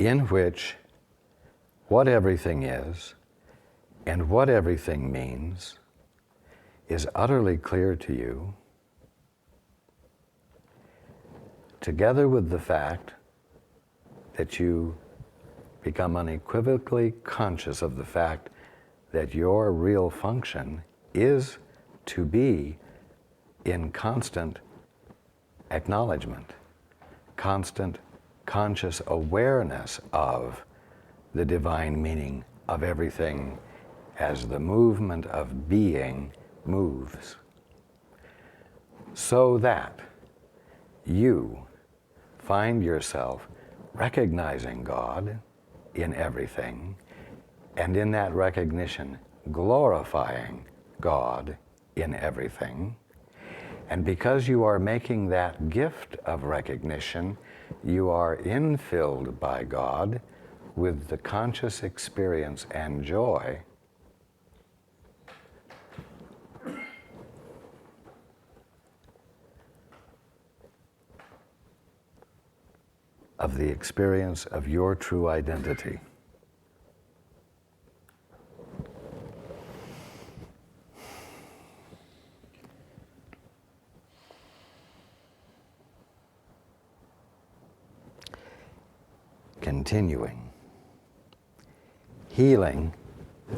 in which what everything is and what everything means is utterly clear to you, together with the fact that you become unequivocally conscious of the fact that your real function is to be in constant acknowledgement, constant conscious awareness of the divine meaning of everything as the movement of being moves, so that you find yourself recognizing God in everything, and in that recognition glorifying God in everything. And because you are making that gift of recognition, you are infilled by God with the conscious experience and joy of the experience of your true identity. Continuing. Healing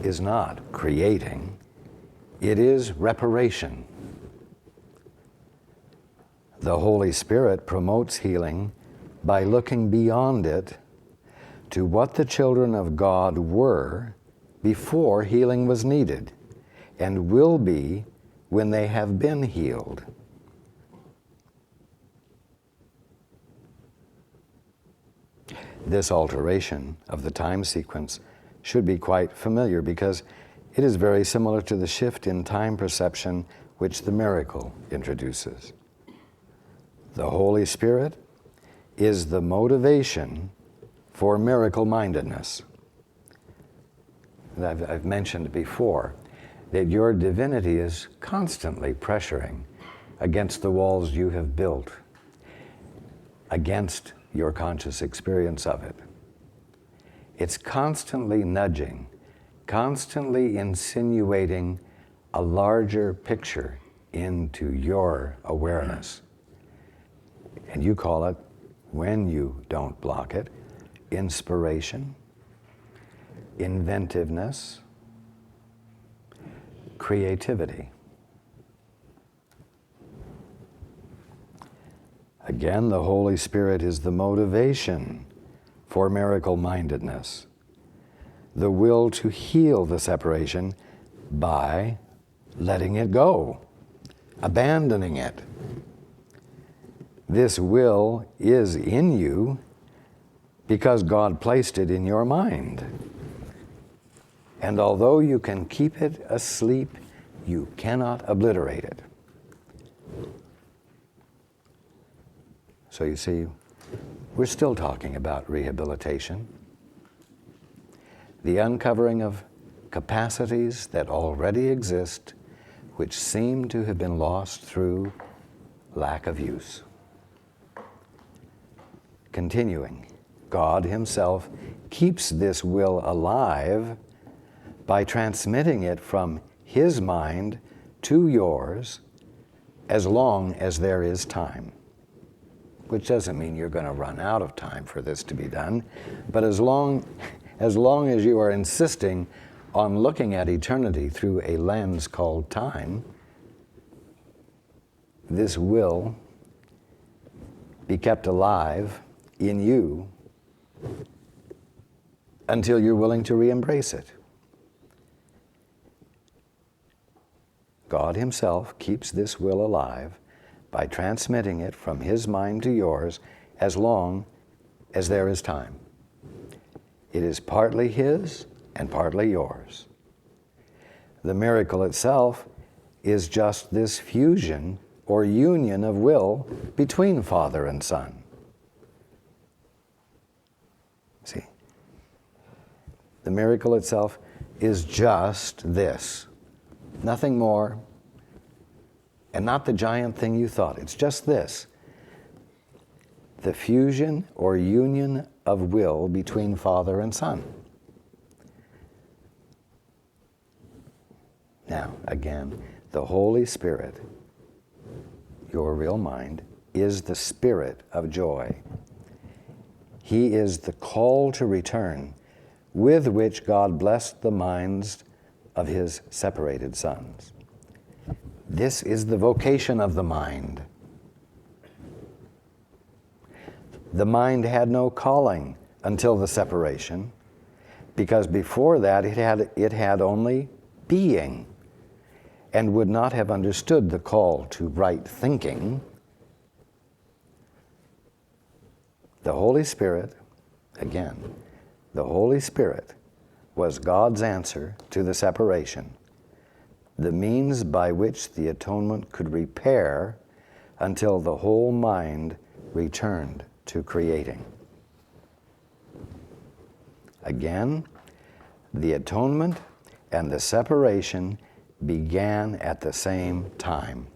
is not creating, it is reparation. The Holy Spirit promotes healing by looking beyond it to what the children of God were before healing was needed, and will be when they have been healed. This alteration of the time sequence should be quite familiar, because it is very similar to the shift in time perception which the miracle introduces. The Holy Spirit is the motivation for miracle-mindedness. I've mentioned before that your divinity is constantly pressuring against the walls you have built, against your conscious experience of it. It's constantly nudging, constantly insinuating a larger picture into your awareness. And you call it, when you don't block it, inspiration, inventiveness, creativity. Again, the Holy Spirit is the motivation for miracle-mindedness, the will to heal the separation by letting it go, abandoning it. This will is in you because God placed it in your mind. And although you can keep it asleep, you cannot obliterate it. So you see, we're still talking about rehabilitation. The uncovering of capacities that already exist, which seem to have been lost through lack of use. Continuing, God Himself keeps this will alive by transmitting it from His mind to yours as long as there is time. Which doesn't mean you're going to run out of time for this to be done, but as long as you are insisting on looking at eternity through a lens called time, this will be kept alive in you until you're willing to re-embrace it. God Himself keeps this will alive by transmitting it from His mind to yours as long as there is time. It is partly His and partly yours. The miracle itself is just this fusion or union of will between Father and Son. See? The miracle itself is just this. Nothing more, and not the giant thing you thought. It's just this. the fusion or union of will between Father and Son. Now, again, the Holy Spirit, your real mind, is the Spirit of joy. He is the call to return with which God blessed the minds of His separated sons. This is the vocation of the mind. The mind had no calling until the separation, because before that it had only being, and would not have understood the call to right thinking. The Holy Spirit, again, the Holy Spirit was God's answer to the separation, the means by which the atonement could repair until the whole mind returned to creating. Again, the atonement and the separation began at the same time.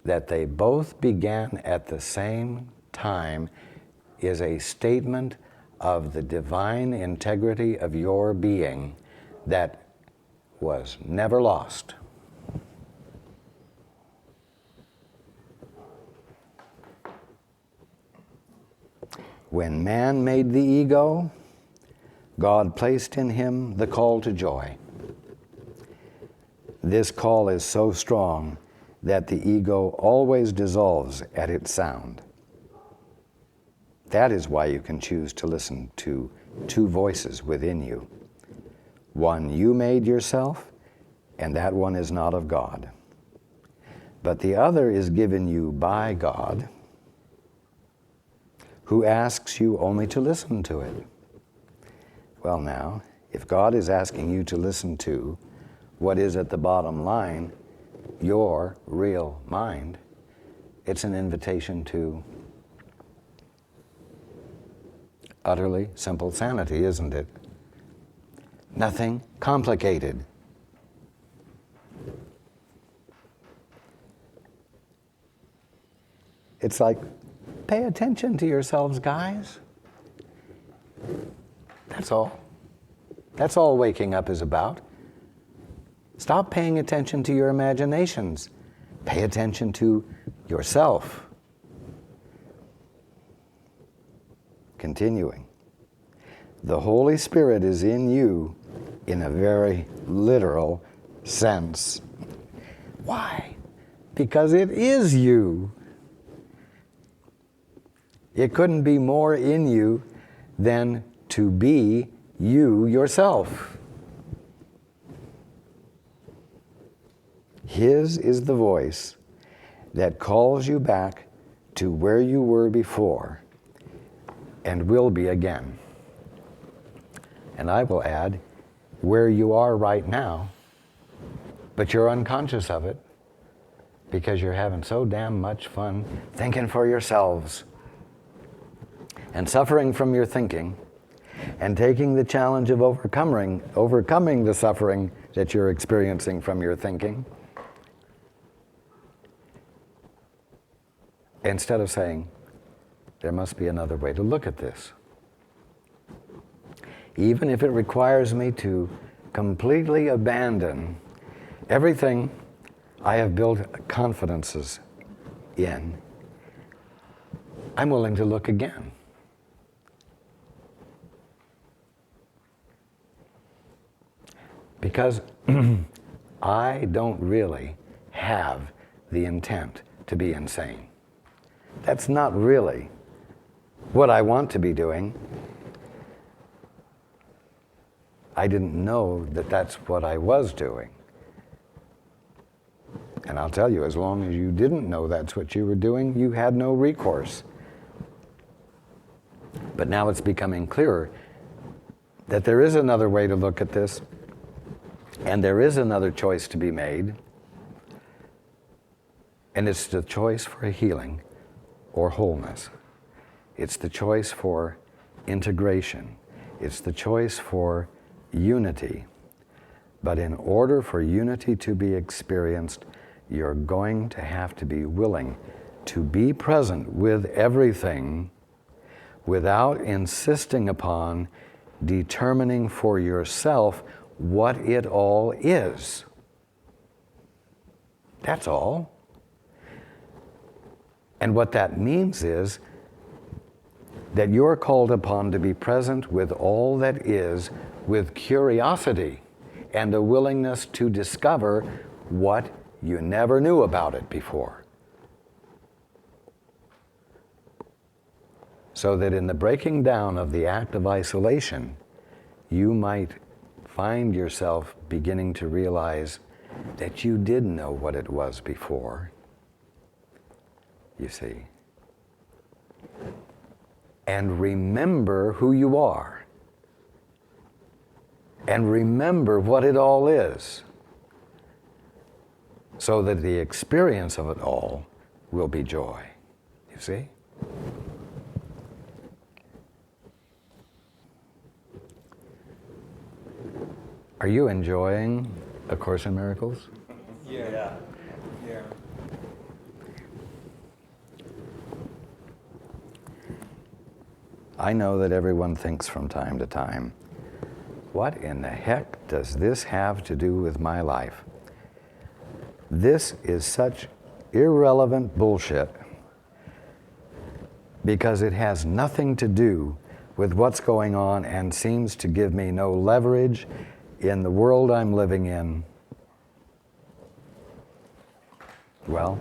That they both began at the same time is a statement of the divine integrity of your being that was never lost. When man made the ego, God placed in him the call to joy. This call is so strong that the ego always dissolves at its sound. That is why you can choose to listen to two voices within you. One you made yourself, and that one is not of God. But the other is given you by God, who asks you only to listen to it. Well now, if God is asking you to listen to what is at the bottom line, your real mind, it's an invitation to utterly simple sanity, isn't it? Nothing complicated. It's like, pay attention to yourselves, guys. That's all. That's all waking up is about. Stop paying attention to your imaginations. Pay attention to yourself. Continuing. The Holy Spirit is in you in a very literal sense. Why? Because it is you. It couldn't be more in you than to be you yourself. His is the voice that calls you back to where you were before and will be again. And I will add, where you are right now, but you're unconscious of it because you're having so damn much fun thinking for yourselves and suffering from your thinking and taking the challenge of overcoming the suffering that you're experiencing from your thinking, instead of saying, there must be another way to look at this. Even if it requires me to completely abandon everything I have built confidences in, I'm willing to look again. Because I don't really have the intent to be insane. That's not really what I want to be doing. I didn't know that that's what I was doing. And I'll tell you, as long as you didn't know that's what you were doing, you had no recourse. But now it's becoming clearer that there is another way to look at this, and there is another choice to be made, and it's the choice for healing or wholeness. It's the choice for integration. It's the choice for unity. But in order for unity to be experienced, you're going to have to be willing to be present with everything without insisting upon determining for yourself what it all is. That's all. And what that means is that you're called upon to be present with all that is, with curiosity and a willingness to discover what you never knew about it before. So that in the breaking down of the act of isolation, you might find yourself beginning to realize that you did know what it was before, you see. And remember who you are. And remember what it all is. So that the experience of it all will be joy, you see. Are you enjoying A Course in Miracles? Yeah. I know that everyone thinks from time to time, what in the heck does this have to do with my life? This is such irrelevant bullshit because it has nothing to do with what's going on and seems to give me no leverage in the world I'm living in. Well,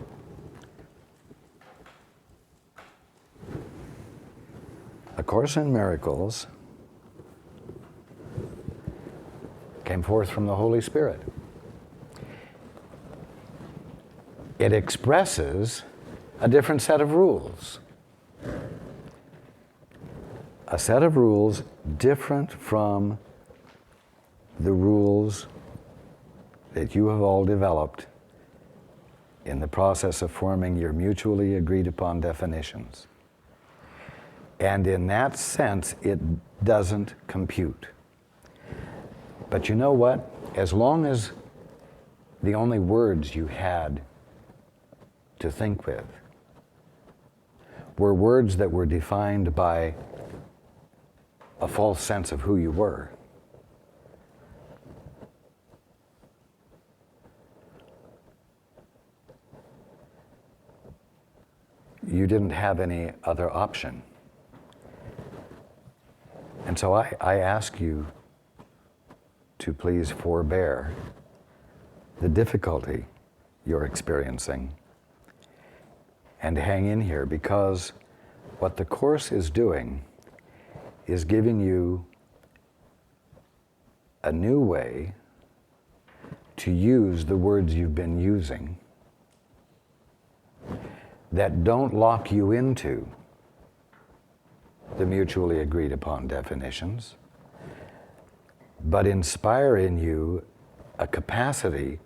A Course in Miracles came forth from the Holy Spirit. It expresses a different set of rules. A set of rules different from the rules that you have all developed in the process of forming your mutually agreed upon definitions. And in that sense, it doesn't compute. But you know what? As long as the only words you had to think with were words that were defined by a false sense of who you were, you didn't have any other option. And so I ask you to please forbear the difficulty you're experiencing and hang in here, because what the Course is doing is giving you a new way to use the words you've been using that don't lock you into the mutually agreed upon definitions, but inspire in you a capacity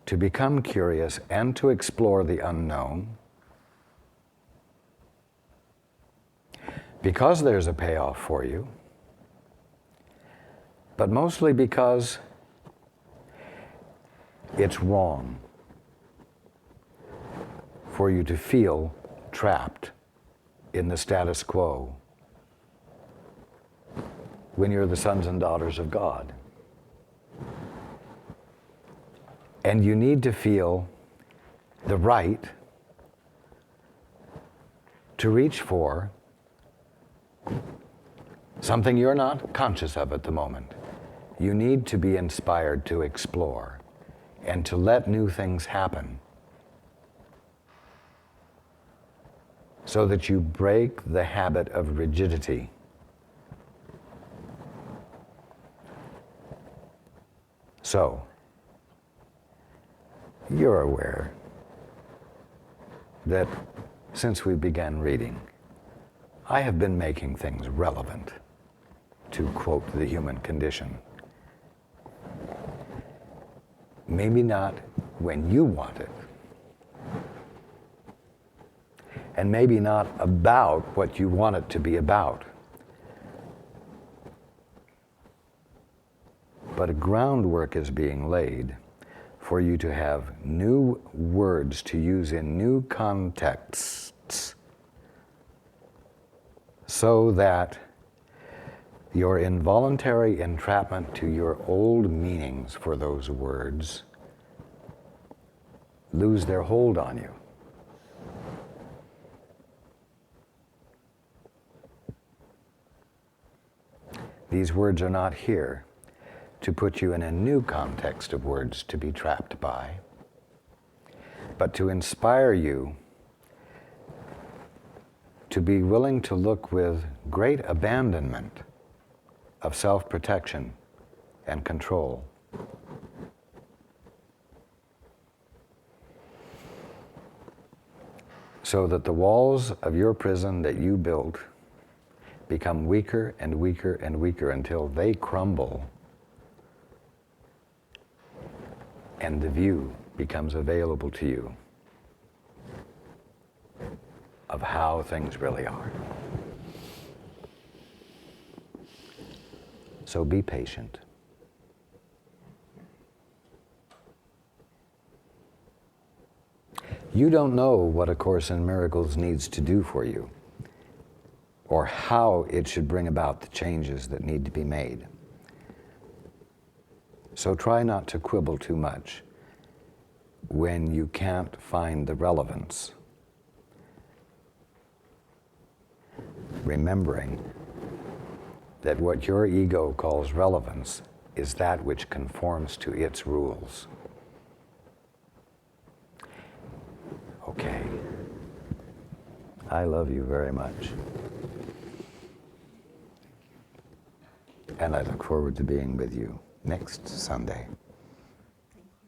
to become curious and to explore the unknown, because there's a payoff for you, but mostly because it's wrong for you to feel trapped in the status quo when you're the sons and daughters of God. And you need to feel the right to reach for something you're not conscious of at the moment. You need to be inspired to explore and to let new things happen, so that you break the habit of rigidity. So, you're aware that since we began reading, I have been making things relevant, to quote the human condition. Maybe not when you want it, and maybe not about what you want it to be about. But a groundwork is being laid for you to have new words to use in new contexts, so that your involuntary entrapment to your old meanings for those words lose their hold on you. These words are not here to put you in a new context of words to be trapped by, but to inspire you to be willing to look with great abandonment of self-protection and control. So that the walls of your prison that you built become weaker and weaker and weaker until they crumble and the view becomes available to you of how things really are. So be patient. You don't know what A Course in Miracles needs to do for you, or how it should bring about the changes that need to be made. So try not to quibble too much when you can't find the relevance, remembering that what your ego calls relevance is that which conforms to its rules. Okay. I love you very much. And I look forward to being with you next Sunday.